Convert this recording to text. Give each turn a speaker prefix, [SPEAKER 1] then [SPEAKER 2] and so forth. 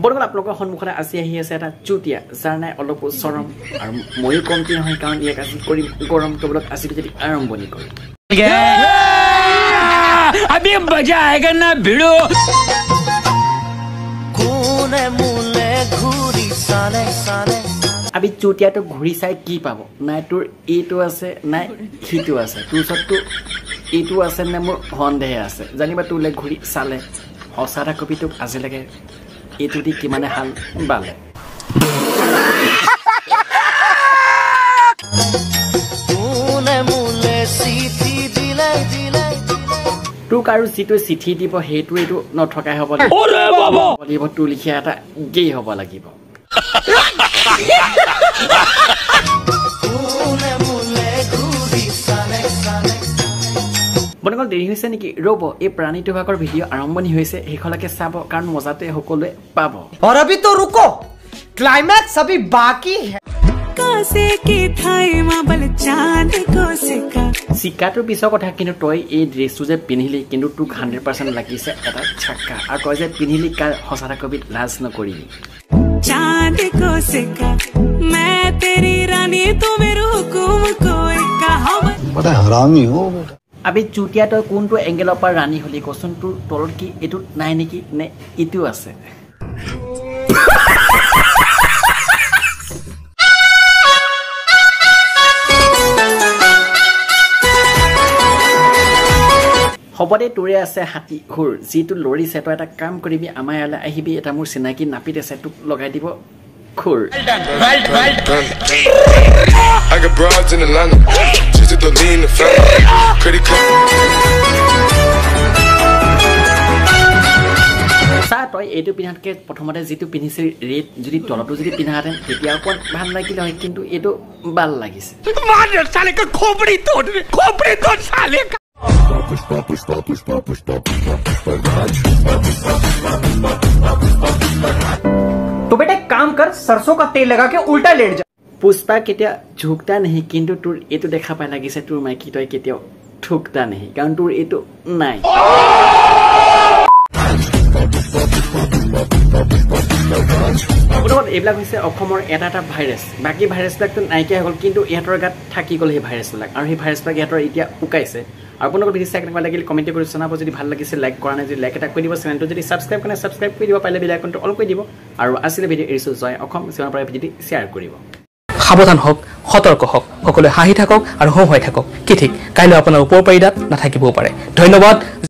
[SPEAKER 1] বৰ্তমান আপোনালোকৰ সন্মুখতে আজি আহি আছে এটা চুতীয়া যাৰ নাই অলপ চৰম আৰু ময়ো কমতি নহয় কাৰণ ইয়াক আজি কৰিম গৰম কেৱলত আজি যদি আৰম্ভণি কৰিম
[SPEAKER 2] अभी मजा आएगा ना भिड़ो
[SPEAKER 1] আমি চুতীয়াটো ঘূৰি চাই কি পাব নাই তোৰ এইটো আছে নাই সিটো আছে তোৰ ওচৰতো এইটো আছে নে মোৰ সন্দেহ আছে জানিবা তোৰলে ঘূৰি চালে সঁচা এটা কবি তোক আজিলৈকে এইটো দি কিমানে হাল বালে তোক আৰু যিটো চিঠি দিব সেইটো এইটো নথকাই হ'ব লাগিব তোৰ লিখীয়া এটা গেই হ'ব লাগিব বনগল দেৰি হৈছে নেকি ৰ'ব এই প্ৰাণীটো ভাগৰ ভিডিঅ' আৰম্ভণি হৈছে সেইখনলৈকে চাব কাৰণ মজাটোৱে সকলোৱে পাব
[SPEAKER 3] और अभी तो रुको क्लाइमैक्स अभी बाकी है
[SPEAKER 1] চিকাটোৰ পিছৰ কথা কিন্তু তই এই ড্ৰেছটো যে পিন্ধিলি কিন্তু তোক 100% লাগিছে এটা ছাক্কা আৰু তই যে পিন্ধিলি কাৰ সঁচা কবিত লাজ নকৰিবি
[SPEAKER 4] चांद को सिक्का मैं तेरी रानी तू मेरे हुकुम को कहा
[SPEAKER 5] बड़ा हरामी हो बेटा
[SPEAKER 1] আবে চুতীয়া তই কোনটো এংগেলৰ পৰা ৰাণী হলি কচোন তোৰ তলত কি এইটো নাই নেকি নে ইটো আছে হবদে তোৰে আছে হাতী ঘূৰ যিটো লৰিছে তই এটা কাম কৰিবি আমাৰ ইয়ালৈ আহিবি এটা মোৰ চিনাকি নাপিত আছে তোক লগাই দিব ঘূৰ
[SPEAKER 6] I got broads in Atlanta, just to lean the family, credit card.
[SPEAKER 1] চা তই এইটো পিন্ধাতকে প্ৰথমতে যিটো পিন্ধিছে ৰেড যদি তলতো যদি পিন্ধাহেঁতেন তেতিয়া অকণ ভাল লাগিলে হয় কিন্তু এইটো ভাল লাগিছে
[SPEAKER 2] साले का खोपड़ी तोड़ साले का
[SPEAKER 3] तो बेटा एक काम कर सरसों का तेल लगा के उल्टा लेट जा
[SPEAKER 1] पुष्पा केতিয়া ঝুকতা নেহি কিন্তু তোৰ এইটো দেখা পাই লাগিছে তোৰ মাইকি তই কেতিয়াও ঠুকতা নেহি কাৰণ তোৰ এইটো নাই এইবিলাক হৈছে অসমৰ এটা এটা ভাইৰাছ বাকী ভাইৰাছবিলাকতো নাইকিয়া হৈ গ'ল কিন্তু ইহঁতৰ গাত থাকি গ'ল সেই ভাইৰাছবিলাক আৰু সেই ভাইৰাছবিলাক ইহঁতৰ এতিয়া উকাইছে আপোনালোকৰ ভিডিঅ' চাই কেনেকুৱা লাগিল কমেণ্ট কৰি জনাব যদি ভাল লাগিছে লাইক কৰা নাই যদি লাইক এটা কৰি দিব চেনেলটো যদি ছাবস্ক্ৰাইব কৰা নাই ছাবস্ক্ৰাইব কৰি দিব পাৰিলে বেল আইকনটো অল কৰি দিব আৰু আজিলৈ ভিডিঅ' এৰিছো জয় অসম যিমান পাৰে ভিডিঅ'টি শ্বেয়াৰ কৰিব
[SPEAKER 7] সাৱধান হওক সতৰ্ক হওক সকলোৱে হাঁহি থাকক আৰু হওঁ হৈ থাকক কি ঠিক কাইলৈ আপোনাৰ ওপৰ পাৰিদাত নাথাকিবও পাৰে ধন্যবাদ